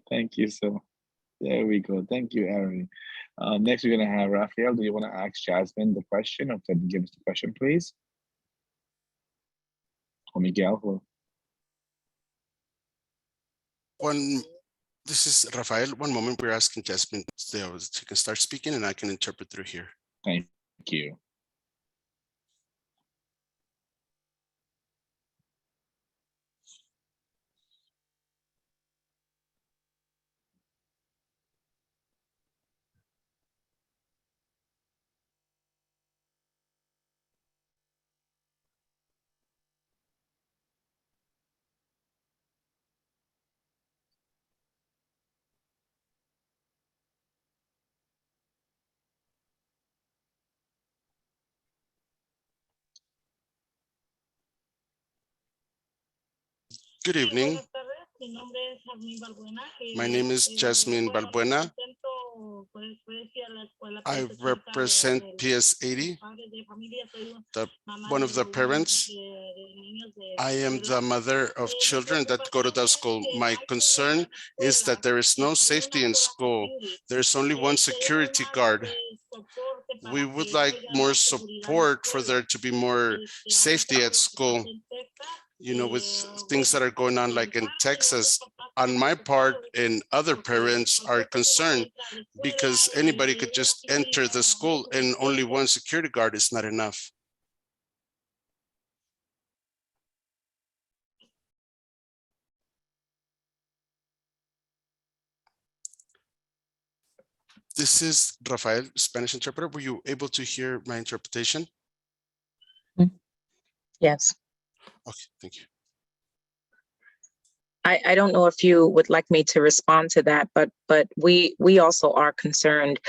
Thank you. So there we go. Thank you, Aaron. Next, we're gonna have Raphael. Do you want to ask Jasmine the question, or can you give us the question, please? Or Miguel? One, this is Rafael. One moment, we're asking Jasmine so she can start speaking and I can interpret through here. Thank you. Good evening. My name is Jasmine Balbuena. I represent PS80, one of the parents. I am the mother of children that go to the school. My concern is that there is no safety in school. There's only one security guard. We would like more support for there to be more safety at school. You know, with things that are going on like in Texas, on my part, and other parents are concerned because anybody could just enter the school and only one security guard is not enough. This is Rafael, Spanish interpreter. Were you able to hear my interpretation? Yes. Okay, thank you. I don't know if you would like me to respond to that, but we also are concerned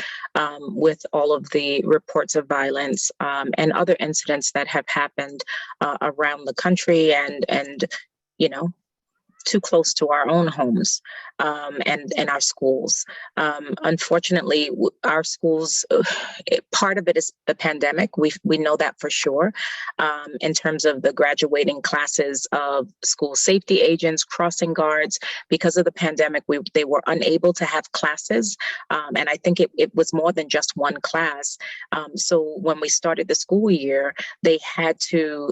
with all of the reports of violence and other incidents that have happened around the country and you know, too close to our own homes and our schools. Unfortunately, our schools, part of it is the pandemic. We know that for sure. In terms of the graduating classes of school safety agents, crossing guards, because of the pandemic, they were unable to have classes. And I think it was more than just one class. So when we started the school year, they had to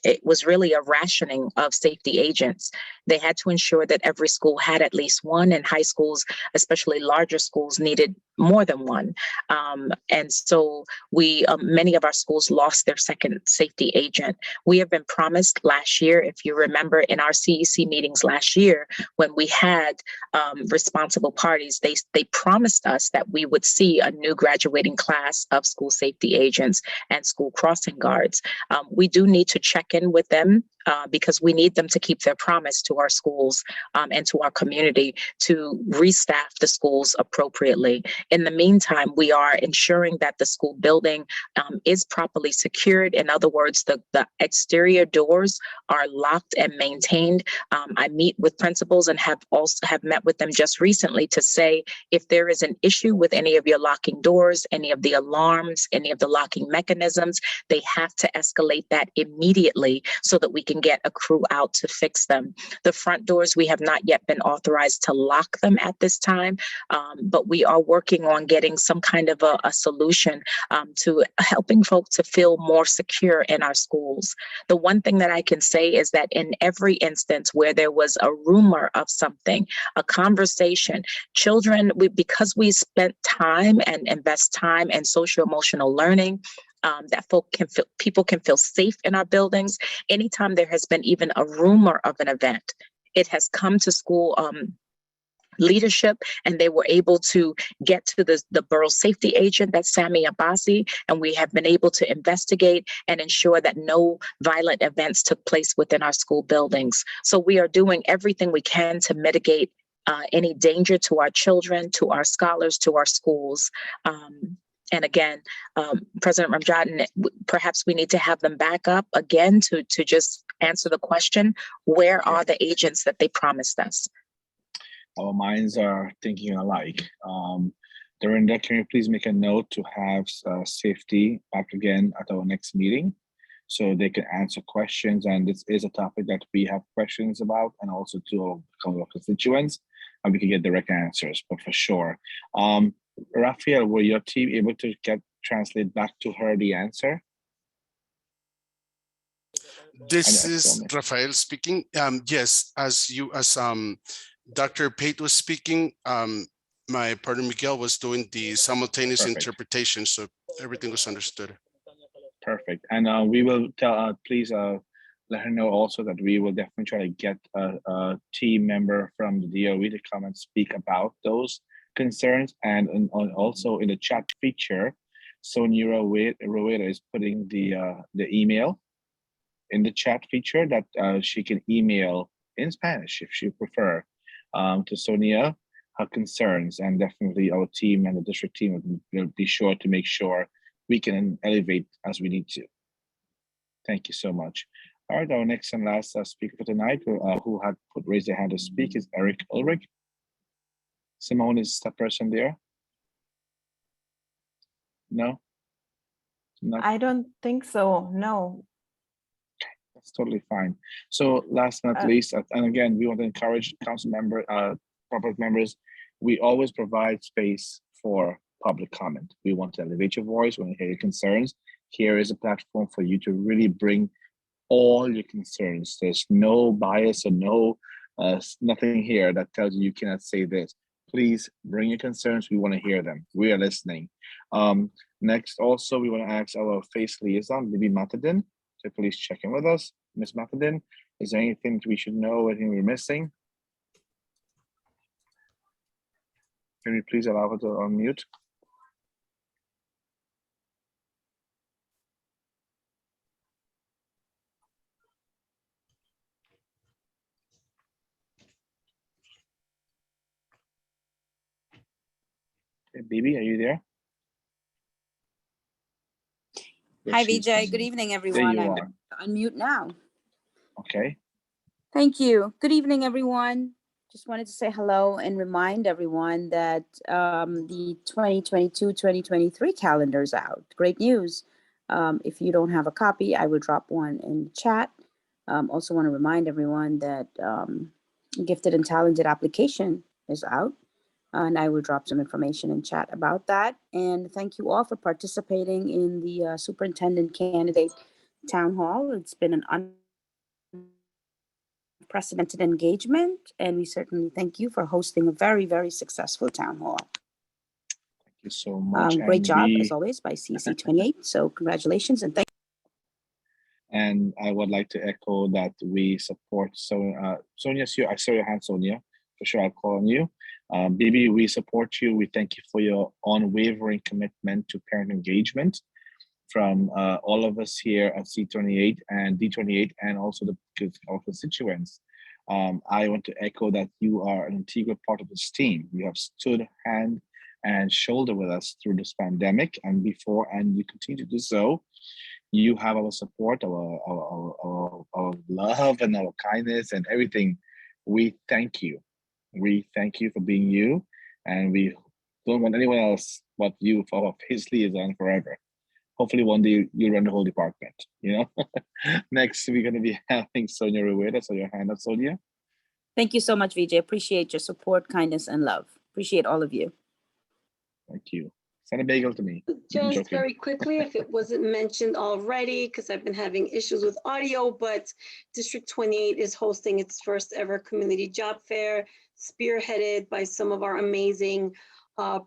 it was really a rationing of safety agents. They had to ensure that every school had at least one, and high schools, especially larger schools, needed more than one. And so many of our schools lost their second safety agent. We have been promised last year, if you remember in our CEC meetings last year, when we had responsible parties, they promised us that we would see a new graduating class of school safety agents and school crossing guards. We do need to check in with them because we need them to keep their promise to our schools and to our community to restaff the schools appropriately. In the meantime, we are ensuring that the school building is properly secured. In other words, the exterior doors are locked and maintained. I meet with principals and have met with them just recently to say, if there is an issue with any of your locking doors, any of the alarms, any of the locking mechanisms, they have to escalate that immediately so that we can get a crew out to fix them. The front doors, we have not yet been authorized to lock them at this time, but we are working on getting some kind of a solution to helping folks to feel more secure in our schools. The one thing that I can say is that in every instance where there was a rumor of something, a conversation, children, because we spent time and invest time in social emotional learning, that people can feel safe in our buildings. Anytime there has been even a rumor of an event, it has come to school leadership, and they were able to get to the borough safety agent, that's Sammy Abbasi, and we have been able to investigate and ensure that no violent events took place within our school buildings. So we are doing everything we can to mitigate any danger to our children, to our scholars, to our schools. And again, President Ramjad, perhaps we need to have them back up again to just answer the question, where are the agents that they promised us? Our minds are thinking alike. Dorinda, can you please make a note to have safety back again at our next meeting so they can answer questions? And this is a topic that we have questions about, and also to our constituents. and we can get direct answers, but for sure. Raphael, were your team able to translate back to her the answer? This is Rafael speaking. Yes, as Dr. Pate was speaking, my partner Miguel was doing the simultaneous Perfect. interpretation, so everything was understood. Perfect. And we will tell, please let her know also that we will definitely try to get a team member from the DOE to come and speak about those concerns. And also in the chat feature, Sonia Rueda is putting the email in the chat feature that she can email in Spanish if she prefer to Sonia her concerns, and definitely our team and the district team will be sure to make sure we can elevate as we need to. Thank you so much. All right, our next and last speaker for tonight who had raised their hand to speak is Eric Ulrich. Simone, is that person there? No? I don't think so, no. That's totally fine. So last but not least, and again, we want to encourage council public members, we always provide space for public comment. We want to elevate your voice, we want to hear your concerns. Here is a platform for you to really bring all your concerns. There's no bias or no nothing here that tells you cannot say this. Please bring your concerns. We want to hear them. We are listening. Next, also, we want to ask our face liaison, Bibi Matadin, to please check in with us. Ms. Matadin, is there anything we should know, anything we're missing? Can you please allow her to unmute? Hey, Bibi, are you there? Hi, Vijay. Good evening, everyone. I'm going to unmute now. Okay. Thank you. Good evening, everyone. Just wanted to say hello and remind everyone that the 2022-2023 calendar is out. Great news. If you don't have a copy, I would drop one in the chat. Also want to remind everyone that Gifted and Talented application is out. And I will drop some information in chat about that. And thank you all for participating in the superintendent candidate town hall. It's been an unprecedented engagement, and we certainly thank you for hosting a very, very successful town hall. Thank you so much. Great job, as always, by CC28. So congratulations and thank you. And I would like to echo that we support Sonia. I saw your hand, Sonia. For sure, I'll call on you. Bibi, we support you. We thank you for your unwavering commitment to parent engagement from all of us here at C28 and D28 and also our constituents. I want to echo that you are an integral part of this team. You have stood hand and shoulder with us through this pandemic and before, and you continue to do so. You have our support, our love and our kindness and everything. We thank you. We thank you for being you, and we don't want anyone else but you for our face liaison forever. Hopefully one day you'll run the whole department, you know? Next, we're gonna be having Sonia Rueda. So your hand up, Sonia. Thank you so much, Vijay. Appreciate your support, kindness, and love. Appreciate all of you. Thank you. Send a bagel to me. Just very quickly, if it wasn't mentioned already, because I've been having issues with audio, but District 28 is hosting its first ever community job fair, spearheaded by some of our amazing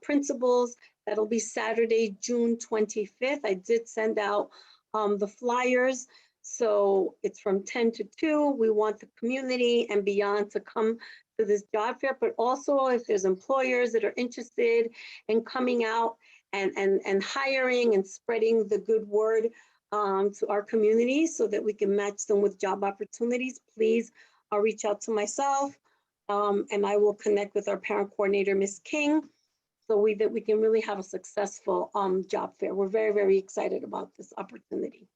principals. That'll be Saturday, June 25th. I did send out the flyers. So it's from 10 to 2. We want the community and beyond to come to this job fair, but also if there's employers that are interested in coming out and hiring and spreading the good word to our community so that we can match them with job opportunities, please reach out to myself and I will connect with our parent coordinator, Ms. King, so that we can really have a successful job fair. We're very, very excited about this opportunity.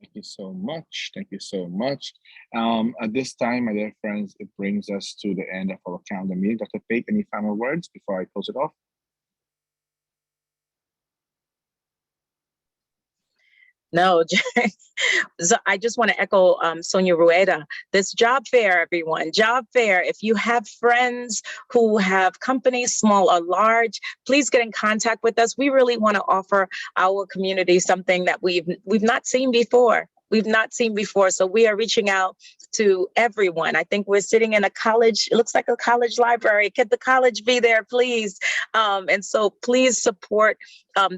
Thank you so much. Thank you so much. At this time, my dear friends, it brings us to the end of our calendar meeting. Dr. Pate, any final words before I close it off? No, so I just want to echo Sonia Rueda. This job fair, everyone, job fair. If you have friends who have companies, small or large, please get in contact with us. We really want to offer our community something that we've not seen before. We've not seen before. So we are reaching out to everyone. I think we're sitting in a college, it looks like a college library. Could the college be there, please? And so please support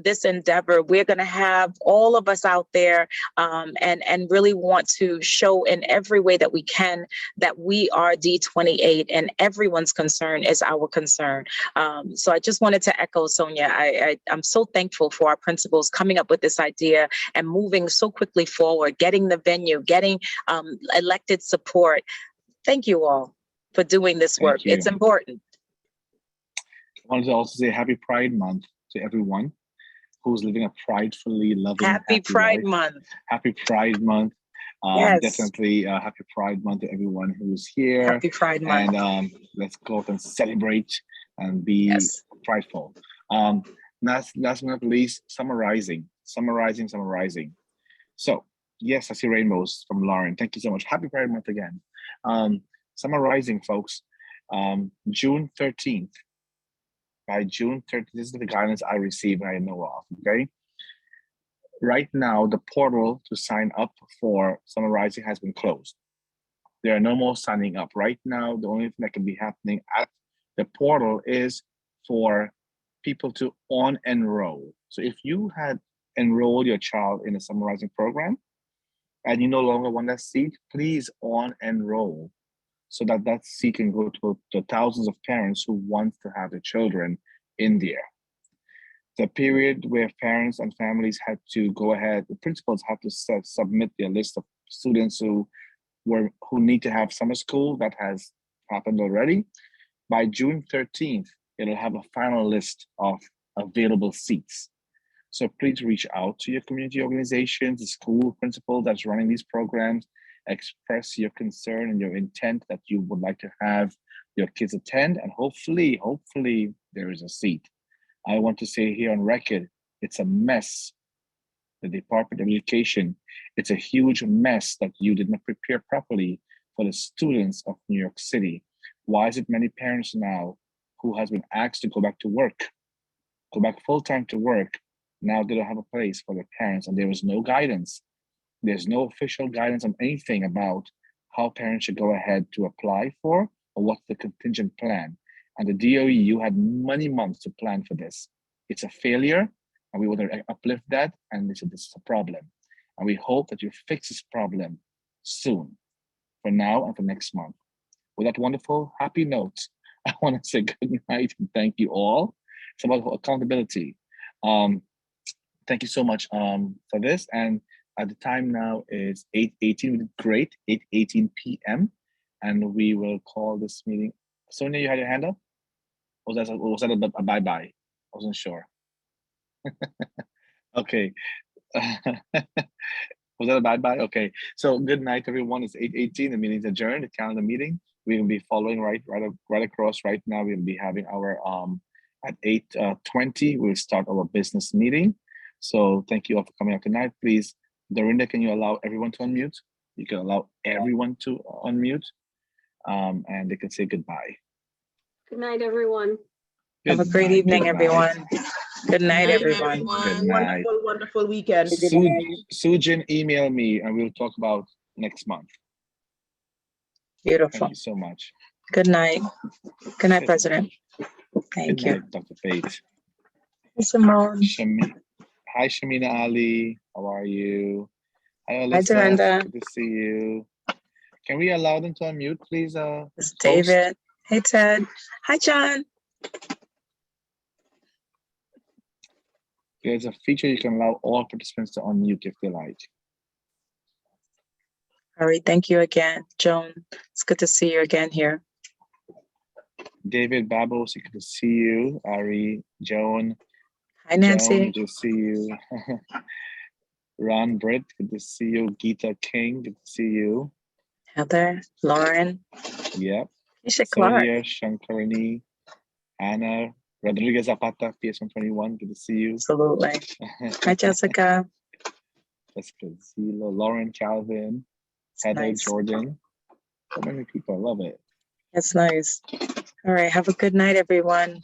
this endeavor. We're going to have all of us out there and really want to show in every way that we can that we are D28 and everyone's concern is our concern. So I just wanted to echo Sonia. I'm so thankful for our principals coming up with this idea and moving so quickly forward, getting the venue, getting elected support. Thank you all for doing this work. It's important. I wanted to also say Happy Pride Month to everyone who's living a pridefully loving Happy Pride life. Month. Happy Pride Month. Yes. Definitely Happy Pride Month to everyone who's here. Happy Pride Month. And let's go out and celebrate and be prideful. Last but not least, summarizing. So yes, I see rainbows from Lauren. Thank you so much. Happy Pride Month again. Summarizing, folks. June 13th. By June 30th, this is the guidance I received and I know of, okay? Right now, the portal to sign up for Summarizing has been closed. There are no more signing up. Right now, the only thing that can be happening at the portal is for people to on-enroll. So if you had enrolled your child in a Summarizing program and you no longer want that seat, please on-enroll, so that that seat can go to thousands of parents who want to have their children in there. The period where parents and families had to go ahead, the principals had to submit their list of students who need to have summer school. That has happened already. By June 13th, it'll have a final list of available seats. So please reach out to your community organizations, the school principal that's running these programs, express your concern and your intent that you would like to have your kids attend, and hopefully there is a seat. I want to say here on record, it's a mess. The Department of Education, it's a huge mess that you did not prepare properly for the students of New York City. Why is it many parents now who has been asked to go back to work, go back full-time to work, now they don't have a place for their parents, and there is no guidance. There's no official guidance on anything about how parents should go ahead to apply for or what's the contingent plan. And the DOE, you had many months to plan for this. It's a failure, and we want to uplift that, and this is a problem. And we hope that you fix this problem soon, for now and for next month. With that wonderful, happy note, I want to say good night and thank you all. It's about accountability. Thank you so much for this. And at the time now is 8:18, great, 8:18 p.m. And we will call this meeting. Sonia, you had your hand up? Or was that a bye-bye? I wasn't sure. Okay. Was that a bye-bye? Okay. So good night, everyone. It's 8:18. The meeting's adjourned, the calendar meeting. We will be following right across right now. We'll be having our, at 8:20, we'll start our business meeting. So thank you all for coming out tonight. Please, Dorinda, can you allow everyone to unmute? You can allow everyone to unmute, and they can say goodbye. Good night, everyone. Have a great evening, everyone. Good night, everyone. Good night. Wonderful weekend. Sujin, email me and we'll talk about next month. Beautiful. Thank you so much. Good night. Good night, President. Thank Good you. night, Dr. Pate. Hey, Simone. Hi, Shamina Ali. How are you? Hi, Hi, Alyssa. Dorinda. Good to see you. Can we allow them to unmute, please? It's David. Hey, Ted. Hi, John. There's a feature you can allow all participants to unmute if they like. All right. Thank you again, Joan. It's good to see you again here. David Babos, good to see you. Ari, Joan. Hi, Nancy. Joan, good to see you. Ron Britt, good to see you. Geeta King, good to see you. Heather, Lauren. Yep. Isha Clark. Sonia, Shankarani, Anna, Rodriguez Zapata, PS121, good to see you. Absolutely. Hi, Jessica. Jessica Zila, Lauren Calvin, Heather Nice. Jordan. So many people. I love it. That's nice. All right. Have a good night, everyone.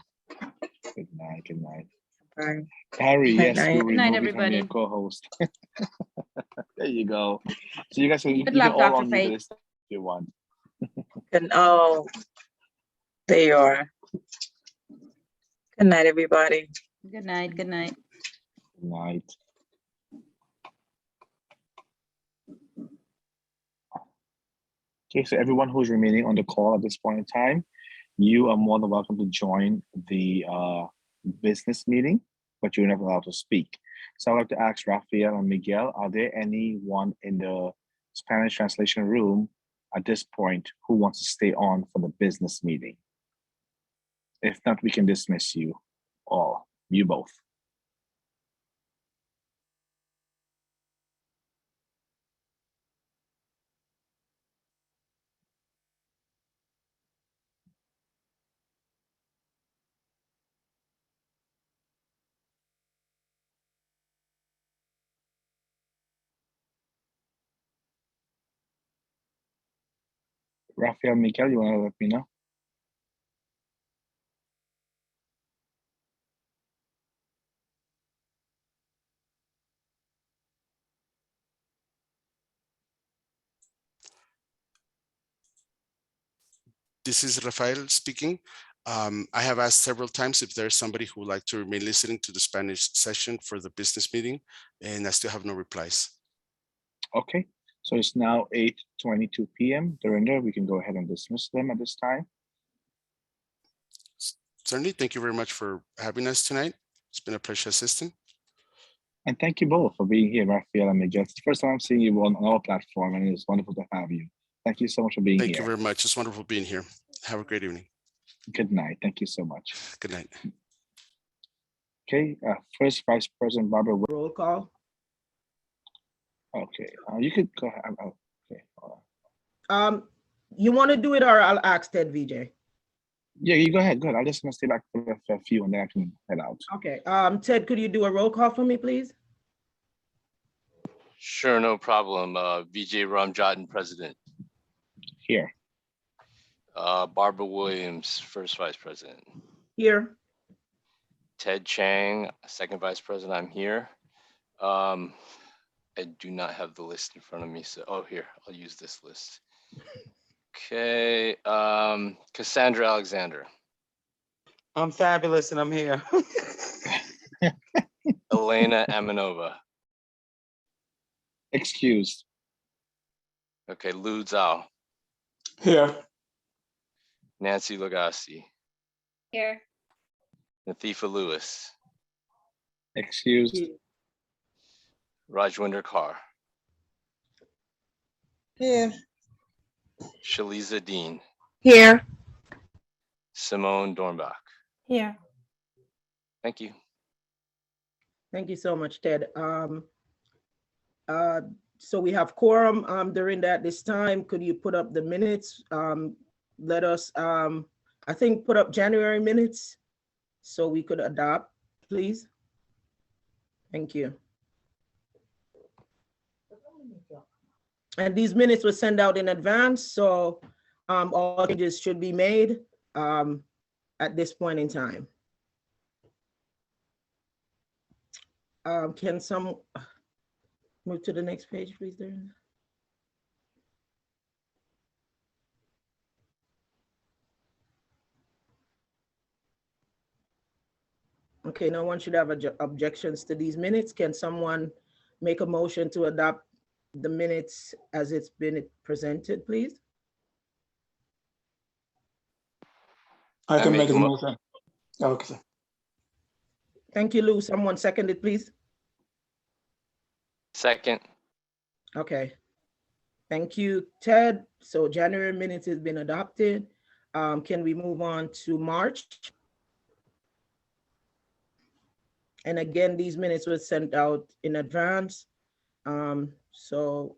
Good night. Good night. Bye. Harry, Night, yes, night. we'll Good night, remove you from your everybody. co-host. There you go. So you guys can, you Good can luck, all Dr. unmute Fate. this if you want. And oh, there you are. Good night, everybody. Good night. Good night. Good night. Okay, so everyone who's remaining on the call at this point in time, you are more than welcome to join the business meeting, but you're not allowed to speak. So I'd like to ask Rafael and Miguel, are there anyone in the Spanish translation room at this point who wants to stay on for the business meeting? If not, we can dismiss you all, you both. Rafael, Miguel, you want to let me know? This is Rafael speaking. I have asked several times if there's somebody who would like to remain listening to the Spanish session for the business meeting, and I still have no replies. Okay, so it's now 8:22 p.m. Dorinda, we can go ahead and dismiss them at this time. Certainly, thank you very much for having us tonight. It's been a pleasure assisting. And thank you both for being here, Rafael and Miguel. It's the first time I'm seeing you on our platform, and it's wonderful to have you. Thank you so much for being Thank here. you very much. It's wonderful being here. Have a great evening. Good night. Thank you so much. Good night. Okay, first Vice President Barbara. Roll call. Okay, you could go ahead. Okay. Hold on. You want to do it, or I'll ask Ted VJ? Yeah, you go ahead. Good. I'm just gonna stay back for a few, and then I can head out. Okay. Ted, could you do a roll call for me, please? Sure, no problem. VJ Ramjatan, President. Here. Barbara Williams, First Vice President. Here. Ted Chang, Second Vice President, I'm here. I do not have the list in front of me, so, oh, here, I'll use this list. Okay, Cassandra Alexander. I'm fabulous and I'm here. Elena Amanova. Excused. Okay, Lu Zhao. Here. Nancy Lagasse. Here. Nathifa Lewis. Excused. Rajwinder Kaur. Here. Shaliza Dean. Here. Simone Dornbach. Here. Thank you. Thank you so much, Ted. So we have quorum. During that this time, could you put up the minutes? Let us, I think, put up January minutes so we could adopt, please. Thank you. And these minutes were sent out in advance, so all changes should be made at this point in time. Can some move to the next page, please, Darren? Okay, no one should have objections to these minutes. Can someone make a motion to adopt the minutes as it's been presented, please? I can make a motion. Okay. Thank you, Lou. Someone second it, please. Second. Okay. Thank you, Ted. So January minutes has been adopted. Can we move on to March? And again, these minutes were sent out in advance. So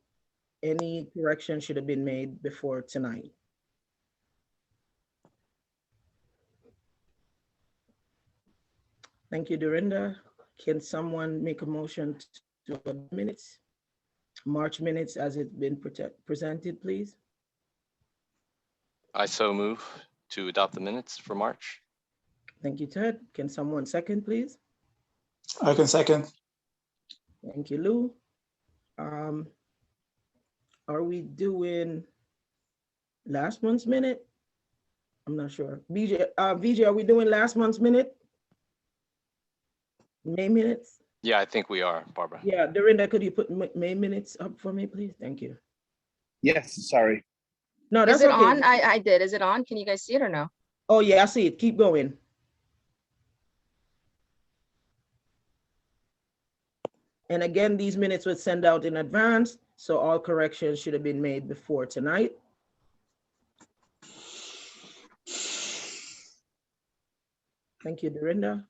any correction should have been made before tonight. Thank you, Dorinda. Can someone make a motion to the minutes? March minutes as it's been presented, please? I so move to adopt the minutes for March. Thank you, Ted. Can someone second, please? I can second. Thank you, Lou. Are we doing last month's minute? I'm not sure. VJ, are we doing last month's minute? May minutes? Yeah, I think we are, Barbara. Yeah, Dorinda, could you put May minutes up for me, please? Thank you. Yes, sorry. No, that's Is it okay. on? I did. Is it on? Can you guys see it or no? Oh yeah, I see it. Keep going. And again, these minutes were sent out in advance, so all corrections should have been made before tonight. Thank you, Dorinda.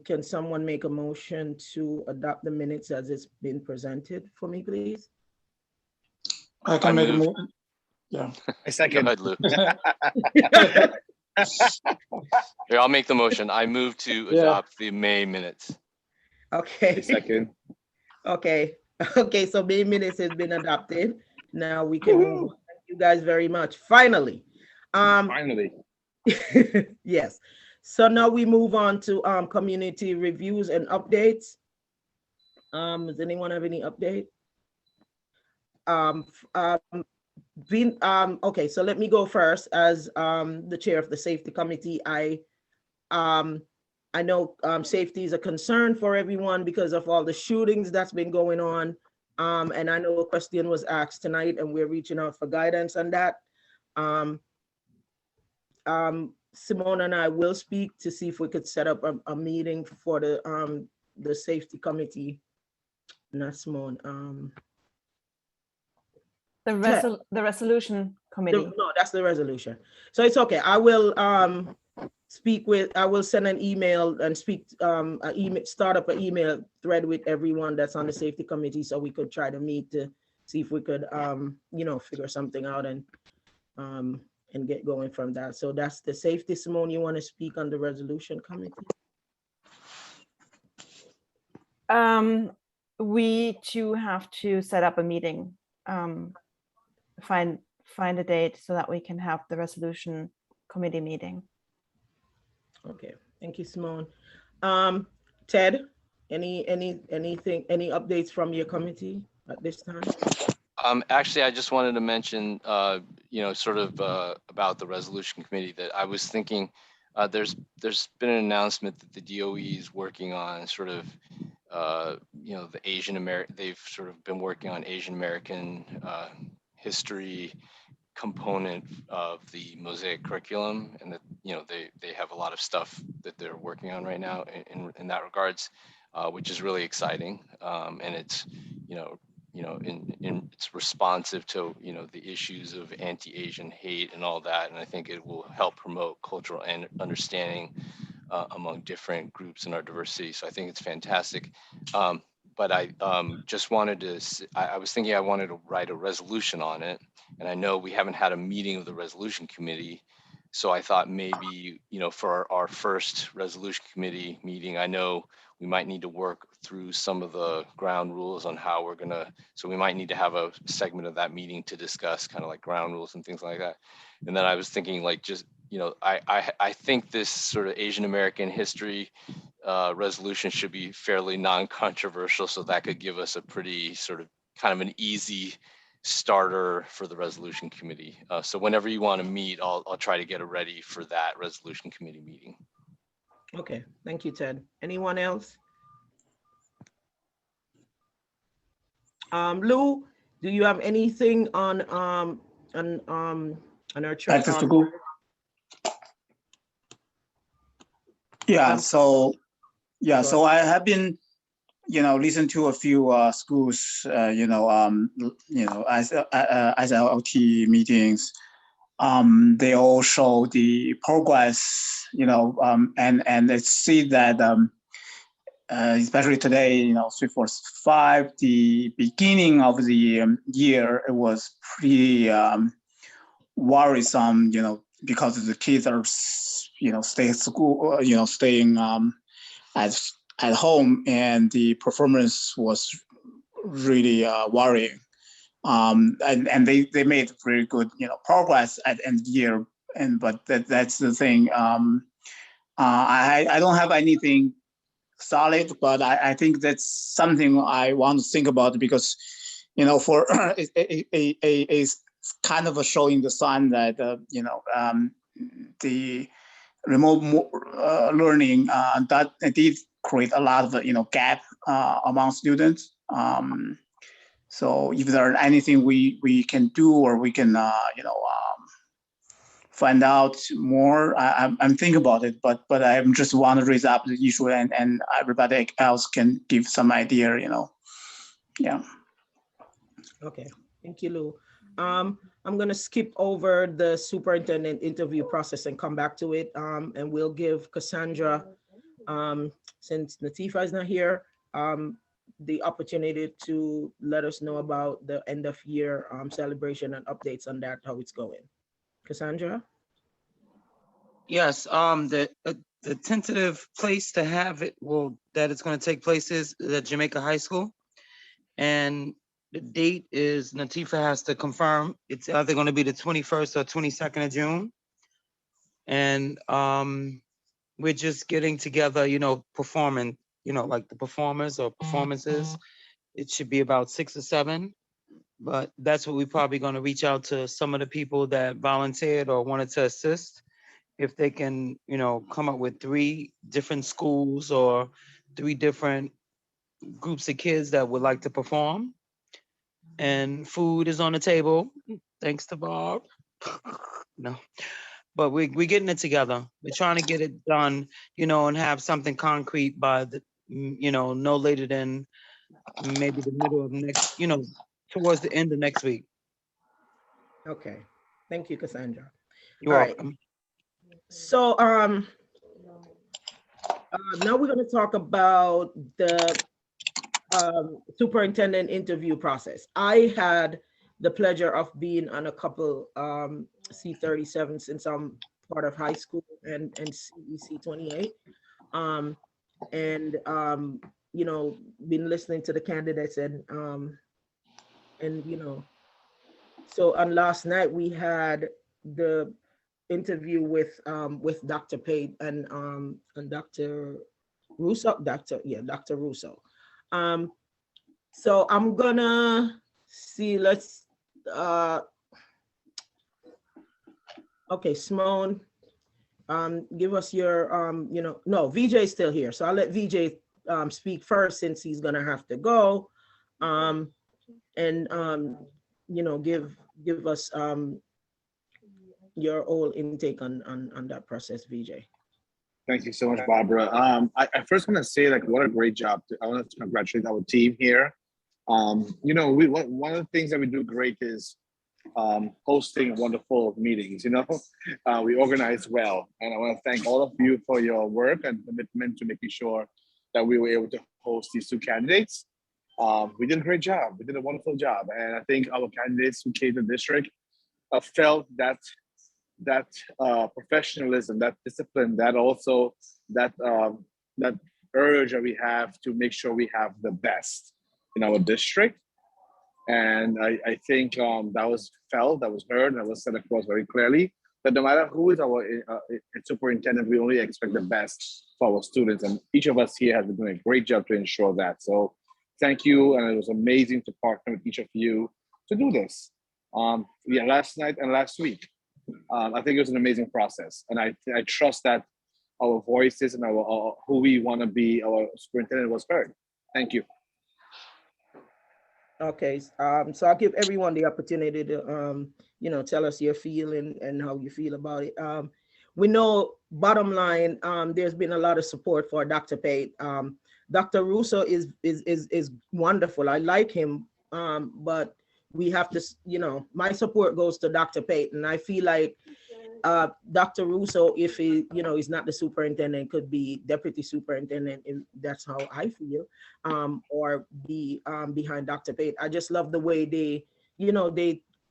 Can someone make a motion to adopt the minutes as it's been presented for me, please? I can make a motion. Yeah. I second. Go ahead, Lou. Here, I'll make the motion. I move to adopt the May minutes. Okay. I second. Okay. Okay, so May minutes has been adopted. Now we can move on. Thank you guys very much. Finally. Finally. Yes. So now we move on to community reviews and updates. Does anyone have any update? Okay, so let me go first as the chair of the safety committee. I know safety is a concern for everyone because of all the shootings that's been going on. And I know a question was asked tonight and we're reaching out for guidance on that. Simone and I will speak to see if we could set up a meeting for the safety committee. Not Simone. The resolution committee. No, that's the resolution. So it's okay. I will I will send an email and start up an email thread with everyone that's on the safety committee so we could try to meet to see if we could figure something out and get going from that. So that's the safety. Simone, you want to speak on the resolution committee? We too have to set up a meeting, find a date so that we can have the resolution committee meeting. Okay, thank you, Simone. Ted, any updates from your committee at this time? Actually, I just wanted to mention, sort of about the resolution committee that I was thinking. There's been an announcement that the DOE is working on sort of, the Asian American. They've sort of been working on Asian American history component of the Mosaic curriculum, and that they have a lot of stuff that they're working on right now in that regards, which is really exciting, and it's it's responsive to the issues of anti-Asian hate and all that, and I think it will help promote cultural and understanding among different groups in our diversity. So I think it's fantastic. But I just wanted to, I was thinking I wanted to write a resolution on it. And I know we haven't had a meeting of the resolution committee. So I thought maybe, for our first resolution committee meeting, I know we might need to work through some of the ground rules on how we're gonna, so we might need to have a segment of that meeting to discuss kind of like ground rules and things like that. And then I was thinking like, just, I think this sort of Asian American history resolution should be fairly non-controversial, so that could give us a pretty sort of kind of an easy starter for the resolution committee. So whenever you want to meet, I'll try to get it ready for that resolution committee meeting. Okay, thank you, Ted. Anyone else? Lou, do you have anything on our chart? Access to Google. Yeah, so I have been, listen to a few schools, as SLT meetings. They all show the progress, and they see that, especially today, 345, the beginning of the year, it was pretty worrisome, because the kids are, staying at school, staying at home, and the performance was really worrying. And they made pretty good, progress at end of the year. But that's the thing. I don't have anything solid, but I think that's something I want to think about because, for it's kind of a showing the sign that the remote learning that did create a lot of gap among students. So if there are anything we can do or we can find out more, I'm thinking about it, but I just want to raise up the issue and everybody else can give some idea, Yeah. Okay, thank you, Lou. I'm gonna skip over the superintendent interview process and come back to it. And we'll give Cassandra, since Natifa is not here, the opportunity to let us know about the end of year celebration and updates on that, how it's going. Cassandra? Yes, the tentative place to have it, that it's going to take place is at Jamaica High School. And the date is, Natifa has to confirm, it's either going to be the 21st or 22nd of June. And we're just getting together, performing, like the performers or performances. It should be about 6 or 7. But that's what we're probably going to reach out to some of the people that volunteered or wanted to assist. If they can, come up with 3 different schools or 3 different groups of kids that would like to perform. And food is on the table, thanks to Bob. No, but we're getting it together. We're trying to get it done, and have something concrete by the, no later than maybe the middle of next, towards the end of next week. Okay, thank you, Cassandra. You're welcome. Right. So now we're going to talk about the superintendent interview process. I had the pleasure of being on a couple C37 since I'm part of high school and CEC 28. Been listening to the candidates and so on last night we had the interview with Dr. Pate and Dr. Russo, Dr. Russo. So I'm gonna see, okay, Simone, give us your, no, VJ is still here. So I'll let VJ speak first since he's gonna have to go. Give us your whole intake on that process, VJ. Thank you so much, Barbara. I first want to say, what a great job. I want to congratulate our team here. One of the things that we do great is hosting wonderful meetings. We organize well, and I want to thank all of you for your work and commitment to making sure that we were able to host these 2 candidates. We did a great job. We did a wonderful job, and I think our candidates who came to the district felt that professionalism, that discipline, that urge that we have to make sure we have the best in our district. And I think that was felt, that was heard, that was said across very clearly, that no matter who is our superintendent, we only expect the best for our students. And each of us here has been doing a great job to ensure that. So thank you. And it was amazing to partner with each of you to do this. Last night and last week. I think it was an amazing process, and I trust that our voices and our who we want to be, our superintendent, was heard. Thank you. Okay, so I'll give everyone the opportunity to tell us your feeling and how you feel about it. We know, bottom line, there's been a lot of support for Dr. Pate. Dr. Russo is wonderful. I like him, but we have to, my support goes to Dr. Pate, and I feel like Dr. Russo, if he, is not the superintendent, could be deputy superintendent, and that's how I feel, or be behind Dr. Pate. I just love the way they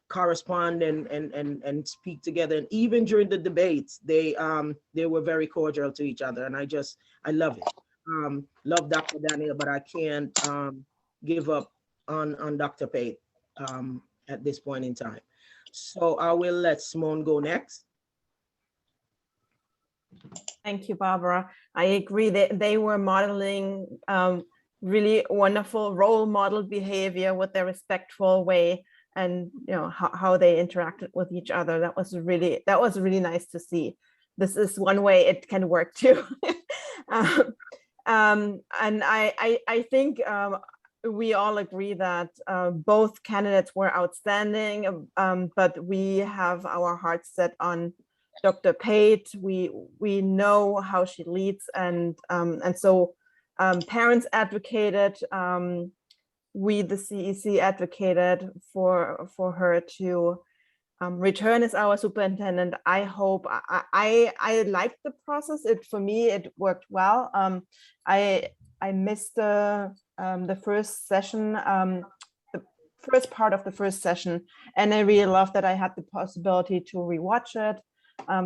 correspond and speak together, and even during the debates, they were very cordial to each other, and I love it. Love Dr. Daniel, but I can't give up on Dr. Pate at this point in time. So I will let Simone go next. Thank you, Barbara. I agree that they were modeling really wonderful role model behavior with their respectful way, and how they interacted with each other. That was really nice to see. This is one way it can work too. And I think we all agree that both candidates were outstanding, but we have our hearts set on Dr. Pate. We know how she leads, and so parents advocated. We, the CEC, advocated for her to return as our superintendent. I hope. I liked the process. For me it worked well. I missed the first session, the first part of the first session, and I really loved that I had the possibility to rewatch it,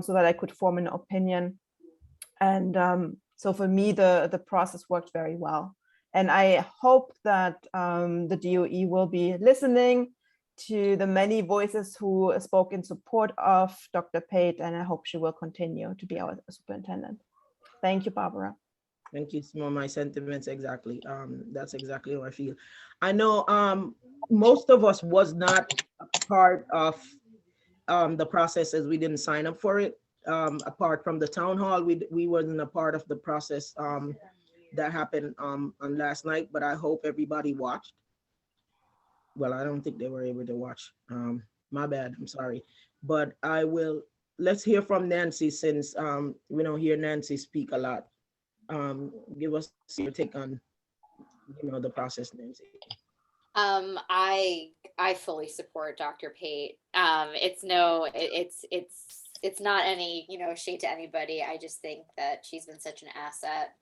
so that I could form an opinion. And so for me, the process worked very well. And I hope that the DOE will be listening to the many voices who spoke in support of Dr. Pate, and I hope she will continue to be our superintendent. Thank you, Barbara. Thank you, Simone. My sentiments exactly. That's exactly how I feel. I know most of us was not a part of the process, as we didn't sign up for it. Apart from the town hall, we wasn't a part of the process that happened on last night, but I hope everybody watched. Well, I don't think they were able to watch. My bad, I'm sorry. But let's hear from Nancy, since we don't hear Nancy speak a lot. Give us your take on the process, Nancy. I fully support Dr. Pate. It's not any shade to anybody. I just think that she's been such an asset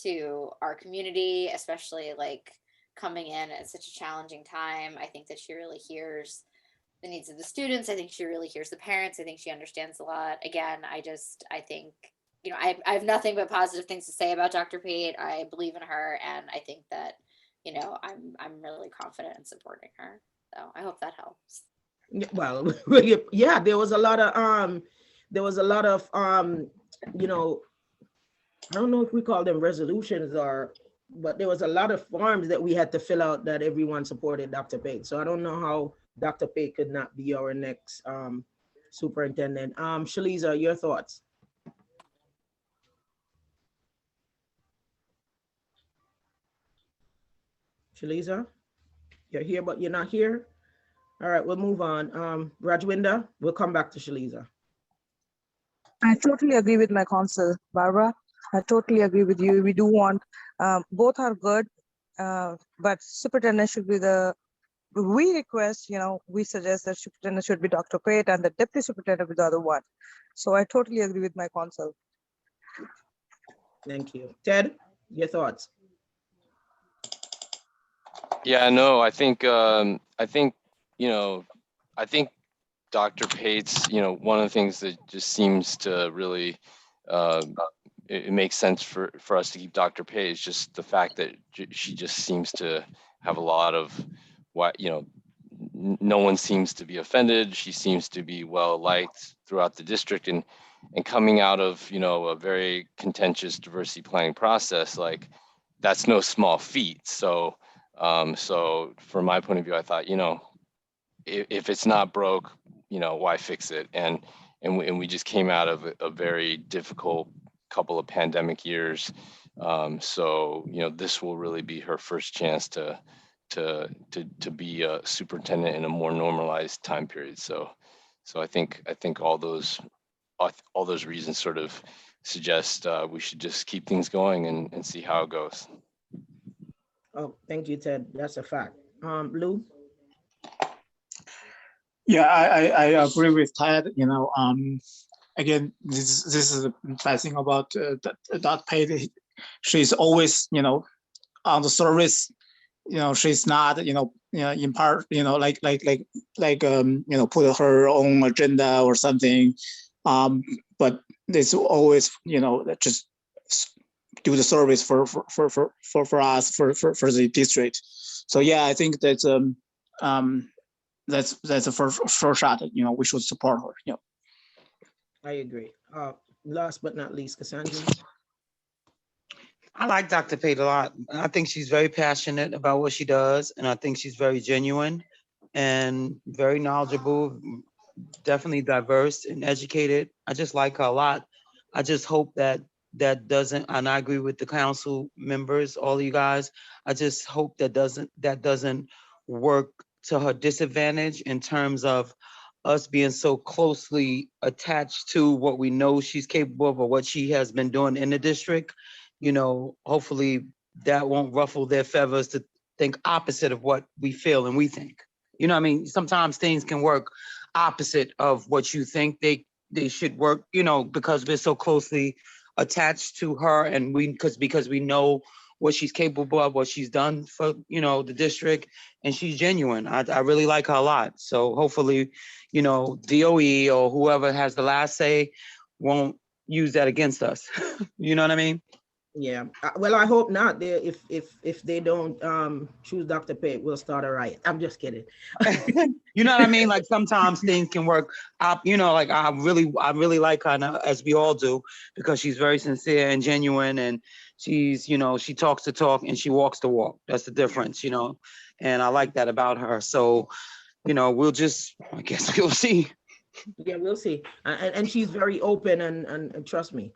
to our community, especially like coming in at such a challenging time. I think that she really hears the needs of the students. I think she really hears the parents. I think she understands a lot. Again, I think I have nothing but positive things to say about Dr. Pate. I believe in her, and I think that I'm really confident in supporting her. So I hope that helps. Well, yeah, there was a lot of I don't know if we call them resolutions but there was a lot of forms that we had to fill out that everyone supported Dr. Pate. So I don't know how Dr. Pate could not be our next superintendent. Shaliza, your thoughts? Shaliza, you're here, but you're not here. All right, we'll move on. Rajwinda, we'll come back to Shaliza. I totally agree with my counsel, Barbara. I totally agree with you. We do want, both are good, but superintendent should be we request, we suggest that superintendent should be Dr. Pate and the deputy superintendent with the other one. So I totally agree with my counsel. Thank you. Ted, your thoughts? Yeah, no, I think Dr. Pate's, one of the things that just seems to really, it makes sense for us to keep Dr. Pate is just the fact that she just seems to have a lot of no one seems to be offended. She seems to be well liked throughout the district, and coming out of, a very contentious diversity planning process, like that's no small feat. So from my point of view, I thought, if it's not broke, why fix it? And we just came out of a very difficult couple of pandemic years. So this will really be her first chance to be a superintendent in a more normalized time period. So I think all those reasons sort of suggest we should just keep things going and see how it goes. Oh, thank you, Ted. That's a fact. Lou? Yeah, I agree with Ted. Again, this is the bad thing about Dr. Pate. She's always, on the service. She's not, in part, put her own agenda or something. But it's always, just do the service for us, for the district. So yeah, I think that's a first shot. You know, we should support her. Yeah. I agree. Last but not least, Cassandra. I like Dr. Pate a lot. I think she's very passionate about what she does, and I think she's very genuine and very knowledgeable, definitely diverse and educated. I just like her a lot. I just hope that doesn't, and I agree with the council members, all of you guys. I just hope that doesn't work to her disadvantage in terms of us being so closely attached to what we know she's capable of or what she has been doing in the district. You know, hopefully that won't ruffle their feathers to think opposite of what we feel and we think. You know what I mean? Sometimes things can work opposite of what you think they should work, you know, because we're so closely attached to her and because we know what she's capable of, what she's done for, you know, the district, and she's genuine. I really like her a lot. So hopefully, you know, DOE or whoever has the last say won't use that against us. You know what I mean? Yeah, well, I hope not. If they don't choose Dr. Pate, we'll start a riot. I'm just kidding. You know what I mean? Like sometimes things can work up, you know, like I really like her, as we all do, because she's very sincere and genuine, and she's, you know, she talks the talk and she walks the walk. That's the difference, you know, and I like that about her. So, you know, I guess we'll see. Yeah, we'll see. And she's very open and trust me,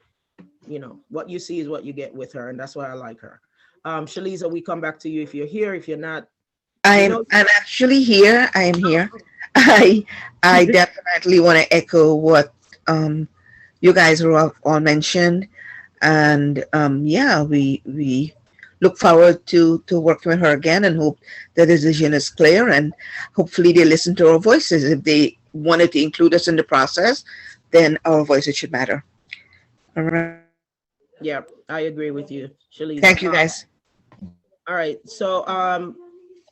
you know, what you see is what you get with her, and that's why I like her. Shaliza, we come back to you if you're here. If you're not, I'm actually here. I am here. I definitely want to echo what you guys all mentioned, and yeah, we look forward to working with her again, and hope the decision is clear, and hopefully they listen to our voices. If they wanted to include us in the process, then our voices should matter. All right. Yeah, I agree with you, Shaliza. Thank you, guys. All right, so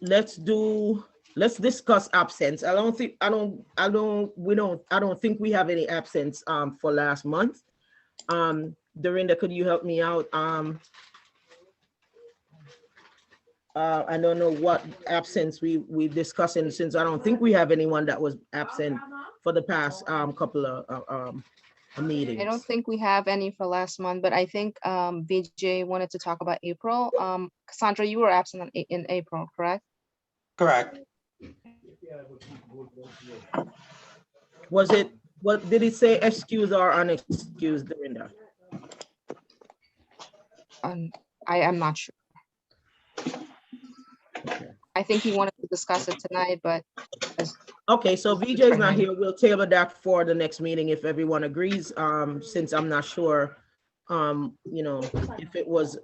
let's discuss absence. I don't think we have any absence for last month. Dorinda, could you help me out? I don't know what absence we discussing, since I don't think we have anyone that was absent for the past couple of meetings. I don't think we have any for last month, but I think VJ wanted to talk about April. Cassandra, you were absent in April, correct? Correct. What did it say, excused or unexcused, Dorinda? I am not sure. Okay. I think he wanted to discuss it tonight, but okay, so VJ is not here. We'll table that for the next meeting if everyone agrees. Since I'm not sure, you know, if it was,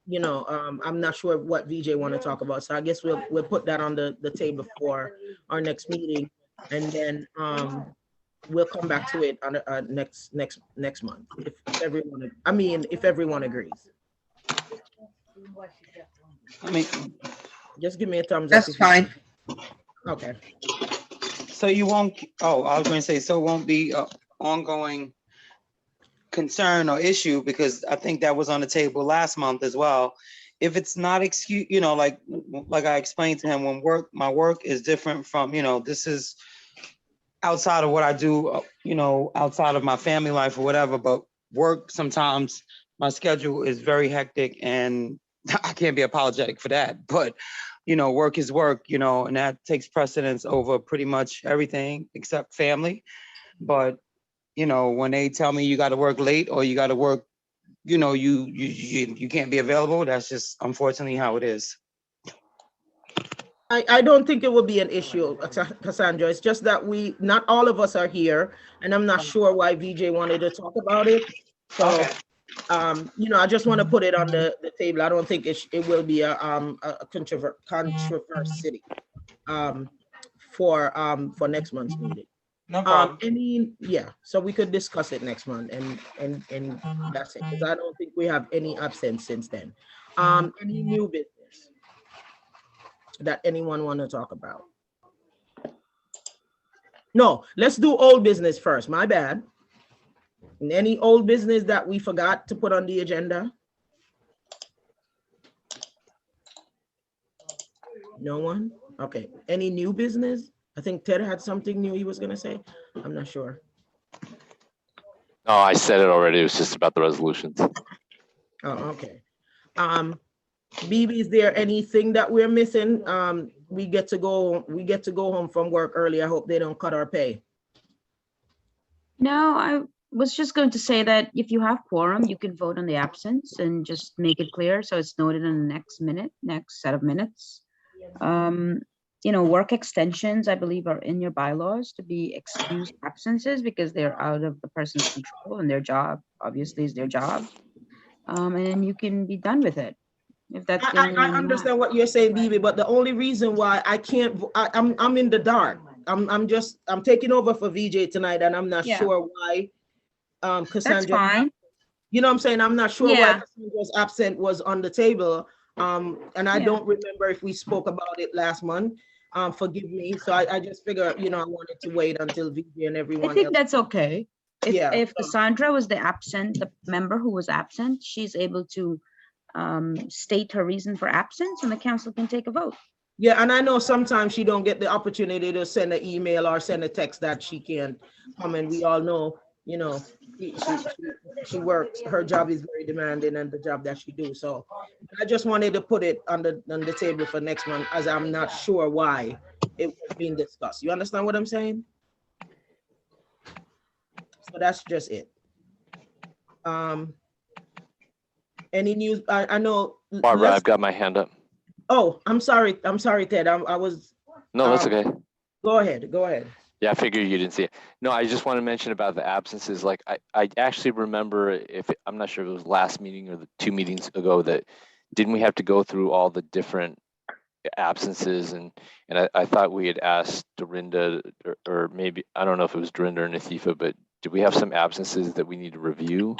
you know, I'm not sure what VJ want to talk about. So I guess we'll put that on the table for our next meeting, and then we'll come back to it on next month if everyone. I mean, if everyone agrees. I mean, just give me a thumbs up. That's fine. Okay. So you won't, I was going to say, so it won't be an ongoing concern or issue, because I think that was on the table last month as well. If it's not excuse, you know, like I explained to him, when my work is different from, you know, this is outside of what I do, you know, outside of my family life or whatever, but work, sometimes my schedule is very hectic and I can't be apologetic for that, but you know, work is work, you know, and that takes precedence over pretty much everything except family. But, you know, when they tell me you got to work late or you got to work, you know, you can't be available, that's just unfortunately how it is. I don't think it will be an issue, Cassandra. It's just that not all of us are here, and I'm not sure why VJ wanted to talk about it. So, okay. You know, I just want to put it on the table. I don't think it will be a controversy for next month's meeting. No problem. So we could discuss it next month, and that's it. Because I don't think we have any absence since then. Any new business that anyone want to talk about? No, let's do old business first. My bad. Any old business that we forgot to put on the agenda? No one? Okay. Any new business? I think Ted had something new he was gonna say. I'm not sure. Oh, I said it already. It was just about the resolutions. Oh, okay. BB, is there anything that we're missing? We get to go home from work early. I hope they don't cut our pay. No, I was just going to say that if you have quorum, you can vote on the absence and just make it clear so it's noted in the next set of minutes. You know, work extensions, I believe, are in your bylaws to be excused absences because they're out of the person's control and their job obviously is their job. And then you can be done with it. If that's the only I one you understand have. what you're saying, BB, but the only reason why I can't, I'm in the dark. I'm taking over for VJ tonight, and I'm not Yeah. sure why. That's Cassandra, fine. you know what I'm saying? I'm not sure why Yeah. Cassandra's absent was on the table. And I Yeah. don't remember if we spoke about it last month. Forgive me. So I just figure, you know, I wanted to wait until VJ and I everyone think else. that's okay. Yeah. If Cassandra was the member who was absent, she's able to state her reason for absence and the council can take a vote. Yeah, and I know sometimes she don't get the opportunity to send an email or send a text that she can't come, and we all know, you know, she works, her job is very demanding and the job that she do. So I just wanted to put it on the table for next month, as I'm not sure why it was being discussed. You understand what I'm saying? So that's just it. Any news? I know. Barbara, I've got my hand up. Oh, I'm sorry, Ted. I was. No, that's okay. Go ahead. Yeah, I figured you didn't see it. No, I just want to mention about the absences. Like I actually remember I'm not sure if it was last meeting or the 2 meetings ago that didn't we have to go through all the different absences and I thought we had asked Dorinda or maybe, I don't know if it was Dorinda or Nathifa, but did we have some absences that we need to review?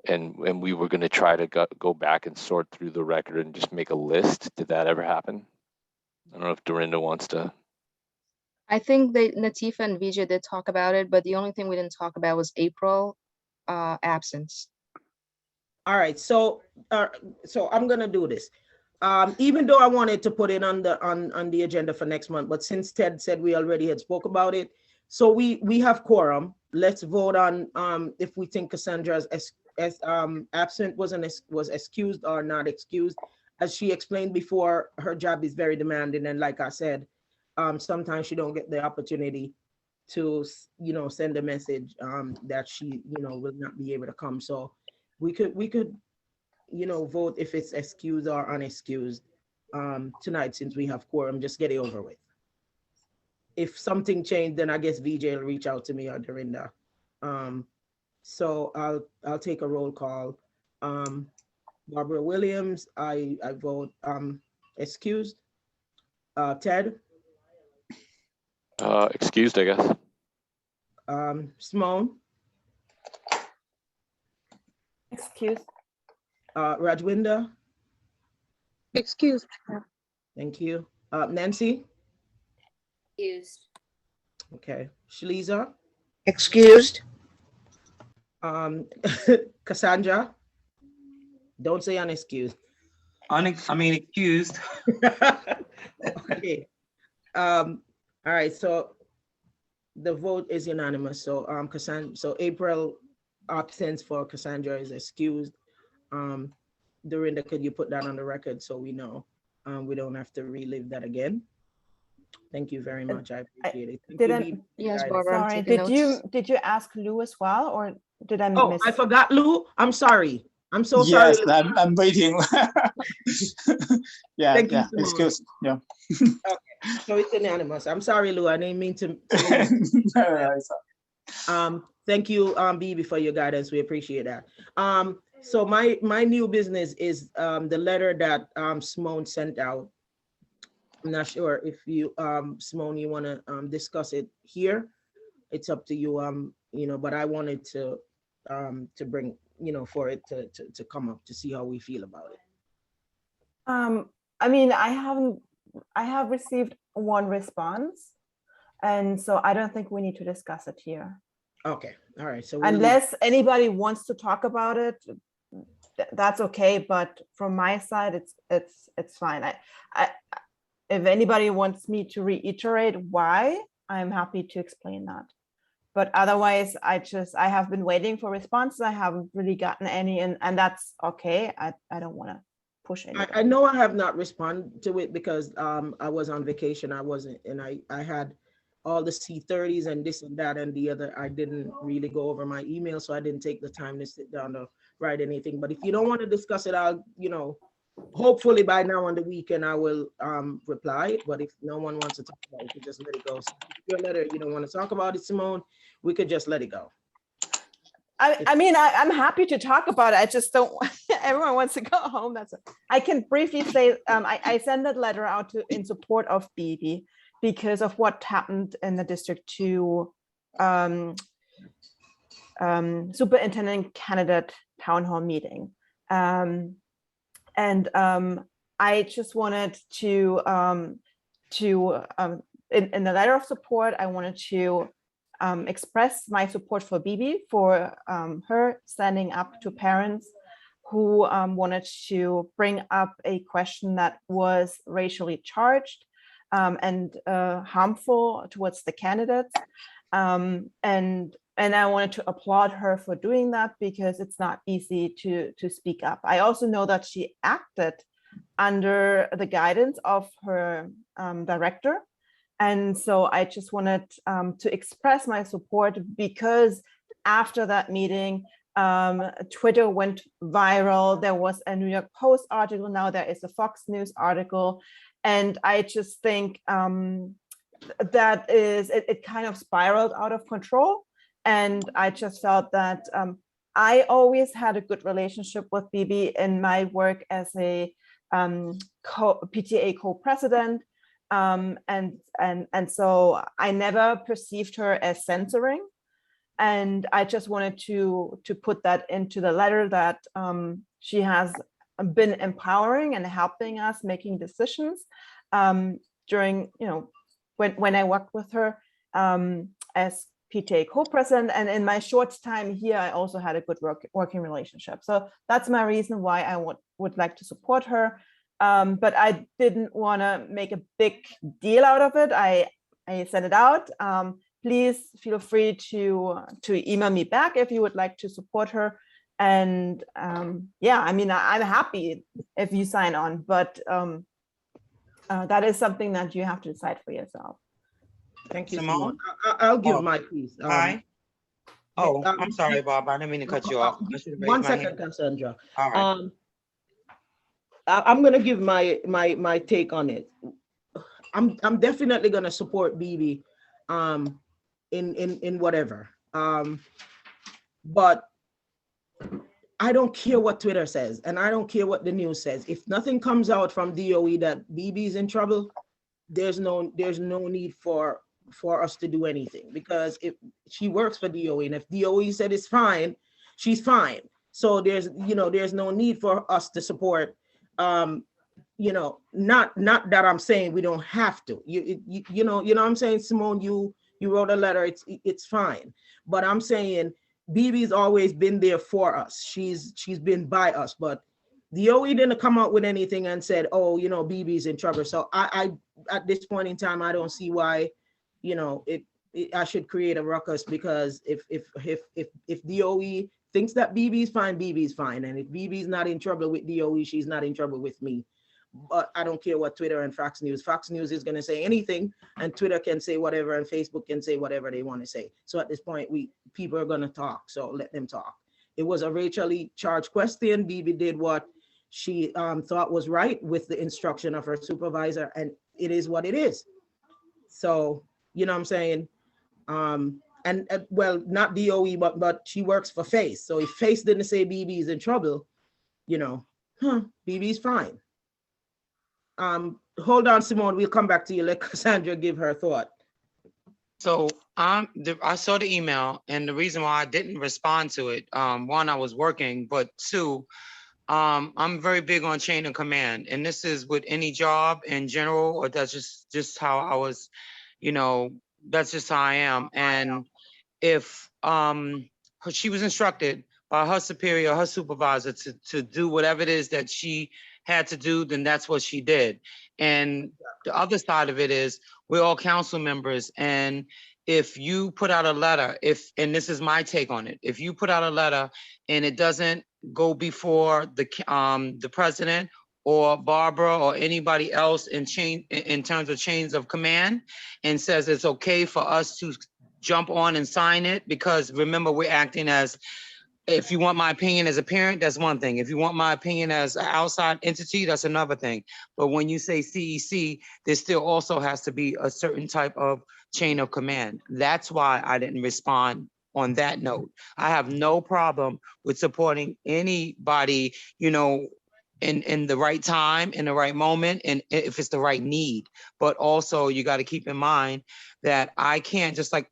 And we were going to try to go back and sort through the record and just make a list. Did that ever happen? I don't know if Dorinda wants to. I think Natifa and Vijay did talk about it, but the only thing we didn't talk about was April absence. All right, so I'm gonna do this. Even though I wanted to put it on the agenda for next month, but since Ted said we already had spoke about it, so we have quorum. Let's vote on if we think Cassandra's absent was excused or not excused. As she explained before, her job is very demanding, and like I said, sometimes she don't get the opportunity to, you know, send a message that she, you know, will not be able to come. So we could, you know, vote if it's excused or unexcused tonight, since we have quorum. Just get it over with. If something changed, then I guess VJ will reach out to me or Dorinda. So I'll take a roll call. Barbara Williams, I vote excused. Ted? Excused, I guess. Simone? Excused. Rajwinda? Excused. Thank you. Nancy? Excused. Okay. Shaliza? Excused. Cassandra? Don't say unexcused. Accused. Okay. All right, so the vote is unanimous. So so April absence for Cassandra is excused. Dorinda, could you put that on the record so we know we don't have to relive that again? Thank you very much. I appreciate it. Yes, Barbara. Sorry, did you ask Lou as well, or did I miss? I forgot Lou. I'm sorry. I'm so sorry. Yes, I'm waiting. Yeah, Thank you yeah. so much. Excuse. Yeah. Okay, so it's unanimous. I'm sorry, Lou. I didn't mean to. Thank you, Bibi, for your guidance. We appreciate that. So my new business is the letter that Simone sent out. I'm not sure if you, Simone, you want to discuss it here. It's up to you. You know, but I wanted to bring, you know, for it to come up to see how we feel about it. I mean, I have received one response, and so I don't think we need to discuss it here. Okay, all right. So unless anybody wants to talk about it, that's okay. But from my side, it's fine. if anybody wants me to reiterate why, I'm happy to explain that. But otherwise, I have been waiting for responses. I haven't really gotten any, and that's okay. I don't want to push anything. I know I have not responded to it because I was on vacation. I wasn't, and I had all the C30s and this and that and the other. I didn't really go over my email, so I didn't take the time to sit down to write anything. But if you don't want to discuss it, I'll, hopefully by now on the weekend I will reply. But if no one wants to talk about it, we could just let it go. So if your letter, you don't want to talk about it, Simone, we could just let it go. I mean, I'm happy to talk about it. I just don't. Everyone wants to go home. I can briefly say I sent that letter out in support of Bibi because of what happened in the District 2 superintendent candidate town hall meeting, and I just wanted to in the letter of support, I wanted to express my support for Bibi, for her standing up to parents who wanted to bring up a question that was racially charged and harmful towards the candidates. And I wanted to applaud her for doing that because it's not easy to speak up. I also know that she acted under the guidance of her director. And so I just wanted to express my support because after that meeting, Twitter went viral. There was a New York Post article. Now there is a Fox News article. And I just think that it kind of spiraled out of control. And I just felt that I always had a good relationship with Bibi in my work as a PTA co-president. And so I never perceived her as censoring, and I just wanted to put that into the letter that she has been empowering and helping us making decisions during, when I worked with her as PTA co-president, and in my short time here, I also had a good working relationship. So that's my reason why I would like to support her. But I didn't want to make a big deal out of it. I sent it out. Please feel free to email me back if you would like to support her. And yeah, I mean, I'm happy if you sign on, but that is something that you have to decide for yourself. Thank you, Simone. I'll give my piece. Hi. Oh, I'm sorry, Bob. I didn't mean to cut you off. I should've raised 1 my second, hand. Cassandra. All right. I'm going to give my take on it. I'm definitely going to support Bibi in whatever. But I don't care what Twitter says, and I don't care what the news says. If nothing comes out from DOE that Bibi is in trouble, there's no need for us to do anything, because if she works for DOE, and if DOE said it's fine, she's fine. So there's no need for us to support. Not that I'm saying we don't have to. You know what I'm saying, Simone. You wrote a letter. It's fine, but I'm saying Bibi's always been there for us. She's been by us, but the OE didn't come out with anything and said, oh, Bibi's in trouble. So I at this point in time, I don't see why, I should create a ruckus, because if DOE thinks that Bibi's fine, Bibi's fine. And if Bibi's not in trouble with DOE, she's not in trouble with me. But I don't care what Twitter and Fox News. Fox News is going to say anything, and Twitter can say whatever, and Facebook can say whatever they want to say. So at this point, people are going to talk. So let them talk. It was a racially charged question. Bibi did what she thought was right with the instruction of her supervisor, and it is what it is. So, you know what I'm saying? And well, not DOE, but she works for FACE. So if FACE didn't say Bibi is in trouble, Bibi's fine. Hold on, Simone, we'll come back to you. Let Cassandra give her thought. So I saw the email, and the reason why I didn't respond to it, one, I was working, but two, I'm very big on chain of command, and this is with any job in general, or that's just how I was, that's just how I am. And if she was instructed by her superior, her supervisor to do whatever it is that she had to do, then that's what she did. And the other side of it is we're all council members. And if you put out a letter, and this is my take on it, if you put out a letter and it doesn't go before the president or Barbara or anybody else in terms of chains of command, and says it's okay for us to jump on and sign it, because remember, we're acting as, if you want my opinion as a parent, that's one thing. If you want my opinion as an outside entity, that's another thing. But when you say CEC, there still also has to be a certain type of chain of command. That's why I didn't respond on that note. I have no problem with supporting anybody, you know, in the right time, in the right moment, and if it's the right need. But also you got to keep in mind that I can't just like,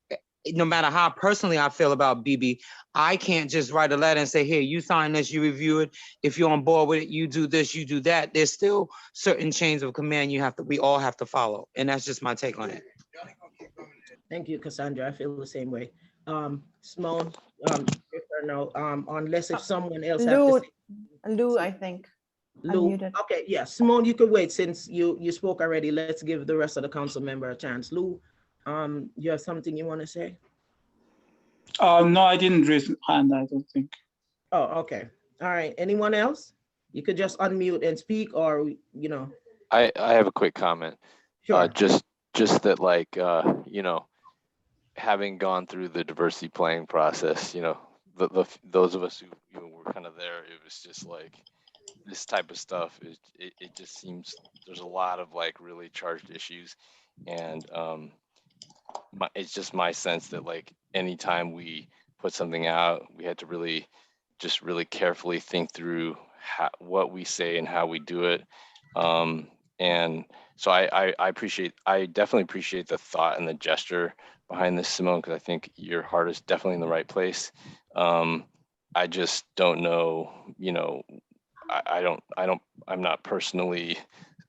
no matter how personally I feel about BB, I can't just write a letter and say, here, you sign this, you review it. If you're on board with it, you do this, you do that. There's still certain chains of command we all have to follow. And that's just my take on it. Thank you, Cassandra. I feel the same way. Simone, unless if someone else has to say. Lou, I think. Lou, Unmuted. okay, yeah, Simone, you can wait since you spoke already. Let's give the rest of the council member a chance. Lou, you have something you want to say? No, I didn't raise my hand, I don't think. Oh, okay. All right. Anyone else? You could just unmute and speak, or, you know. I have a quick comment. Sure. Just that, like, you know, having gone through the diversity planning process, you know, those of us who, you know, were kind of there, it was just like, this type of stuff, it just seems there's a lot of like really charged issues. And it's just my sense that like anytime we put something out, we had to really carefully think through what we say and how we do it. And so I definitely appreciate the thought and the gesture behind this, Simone, because I think your heart is definitely in the right place. I just don't know, you know, I'm not personally,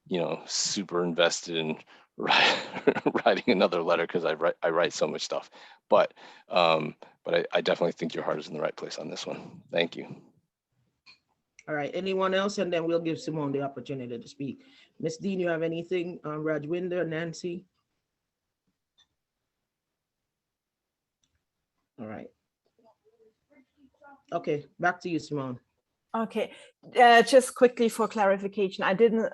you know, super invested in writing another letter, because I write so much stuff, but I definitely think your heart is in the right place on this one. Thank you. All right, anyone else? And then we'll give Simone the opportunity to speak. Ms. Dean, you have anything? Rajwinder, Nancy? All right. Okay, back to you, Simone. Okay, just quickly for clarification, I didn't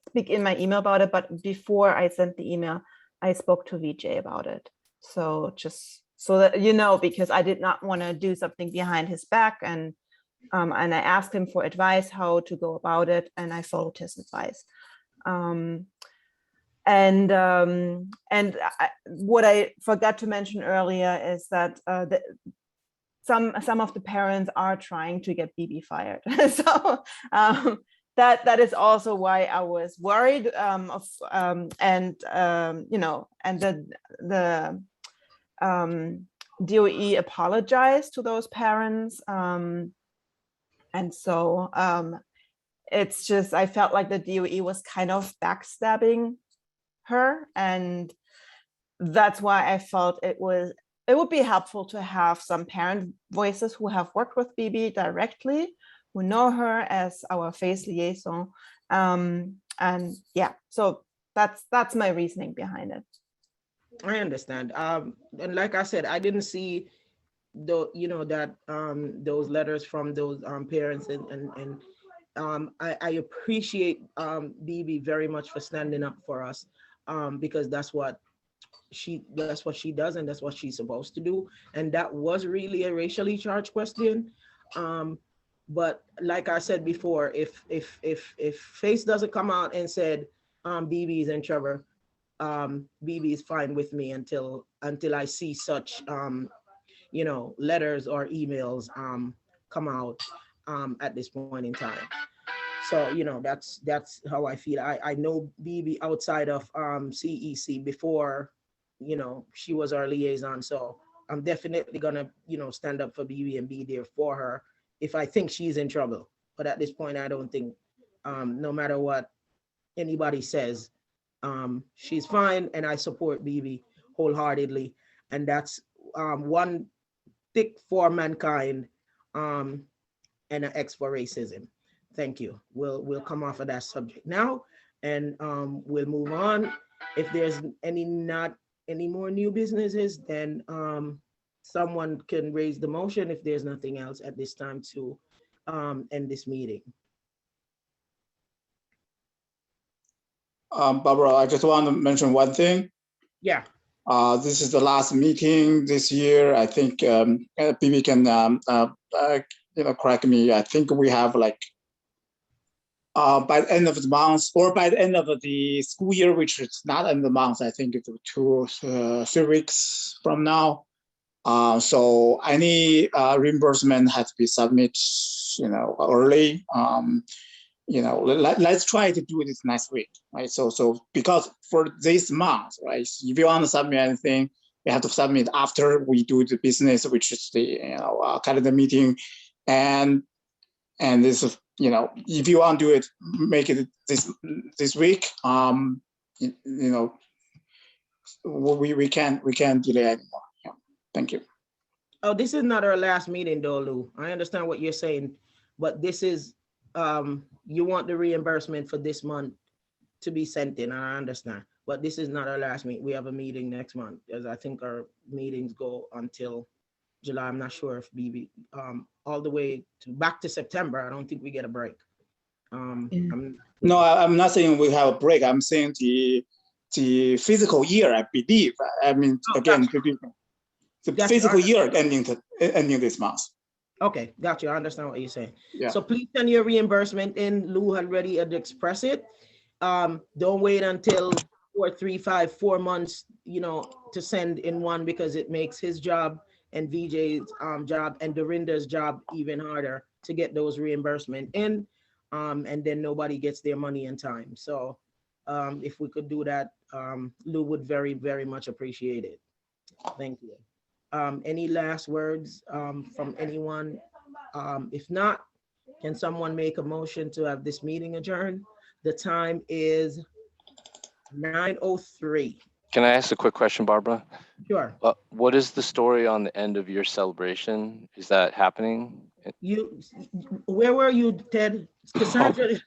speak in my email about it, but before I sent the email, I spoke to VJ about it. So just so that you know, because I did not want to do something behind his back, and I asked him for advice how to go about it, and I followed his advice. What I forgot to mention earlier is that some of the parents are trying to get BB fired. So that is also why I was worried you know, and the DOE apologized to those parents. And so it's just, I felt like the DOE was kind of backstabbing her. And that's why I felt it would be helpful to have some parent voices who have worked with BB directly, who know her as our face liaison. And yeah, so that's my reasoning behind it. I understand. And like I said, I didn't see that those letters from those parents, and I appreciate BB very much for standing up for us, because that's what she does, and that's what she's supposed to do. And that was really a racially charged question. But like I said before, if Face doesn't come out and said BB is in trouble, BB is fine with me until I see such letters or emails come out at this point in time. So that's how I feel. I know BB outside of CEC before she was our liaison. So I'm definitely gonna stand up for BB and be there for her if I think she's in trouble. But at this point, I don't think, no matter what anybody says, she's fine, and I support BB wholeheartedly. And that's one stick for mankind, and an X for racism. Thank you. We'll come off of that subject now, and we'll move on. If there's not any more new businesses, then someone can raise the motion if there's nothing else at this time to end this meeting. Barbara, I just want to mention one thing. Yeah. This is the last meeting this year. I think Bibi can correct me. I think we have like by the end of the month or by the end of the school year, which is not end of the month. I think it's 2 or 3 weeks from now. So any reimbursement has to be submitted, early. Let's try to do this next week, right? So because for this month, right, if you want to submit anything, you have to submit after we do the business, which is the calendar meeting, and this is if you want to do it, make it this week. We can't delay anymore. Yeah. Thank you. Oh, this is not our last meeting, though, Lou. I understand what you're saying, but this is. You want the reimbursement for this month to be sent in, I understand, but this is not our last meeting. We have a meeting next month, as I think our meetings go until July. I'm not sure if BB, all the way back to September. I don't think we get a break. No, I'm not saying we have a break. I'm saying the physical year, I believe. I mean, again, the physical year ending this month. Okay, got you. I understand what you're saying. Yeah. So please send your reimbursement in. Lou already had expressed it. Don't wait until 4 months, to send in one, because it makes his job and VJ's job and Dorinda's job even harder to get those reimbursement in, and then nobody gets their money in time. So if we could do that, Lou would very, very much appreciate it. Thank you. Any last words from anyone? If not, can someone make a motion to have this meeting adjourned? The time is 9:03. Can I ask a quick question, Barbara? Sure. What is the story on the end of your celebration? Is that happening? Where were you, Ted? Cassandra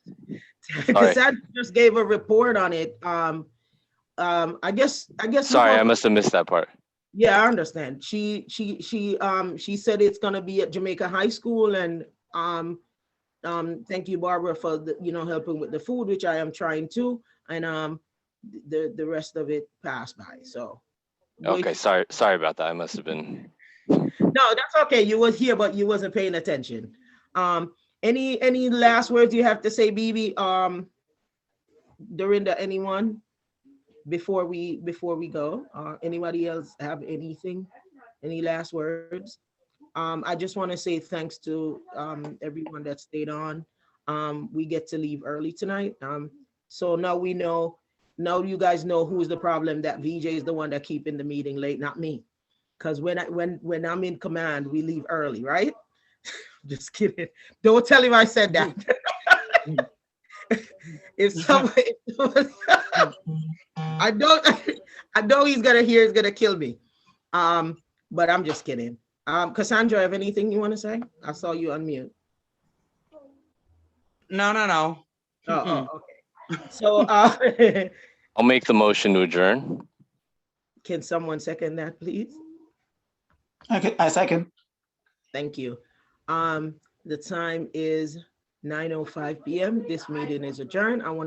just gave a report on it. I guess. Sorry, I must have missed that part. Yeah, I understand. She said it's gonna be at Jamaica High School, and thank you, Barbara, for helping with the food, which I am trying to, and the rest of it passed by. So okay, sorry about that. I must have been. No, that's okay. You was here, but you wasn't paying attention. Any last words you have to say, Bibi? Dorinda, anyone? Before we go, anybody else have anything? Any last words? I just want to say thanks to everyone that stayed on. We get to leave early tonight. So now we know. Now you guys know who's the problem. That VJ is the one that keeping the meeting late, not me. Because when I'm in command, we leave early, right? Just kidding. Don't tell him I said that. If somebody, I know he's gonna kill me. But I'm just kidding. Cassandra, have anything you want to say? I saw you unmute. No. Oh, okay. So I'll make the motion to adjourn. Can someone second that, please? Okay, I second. Thank you. The time is 9:05 p.m. This meeting is adjourned. I want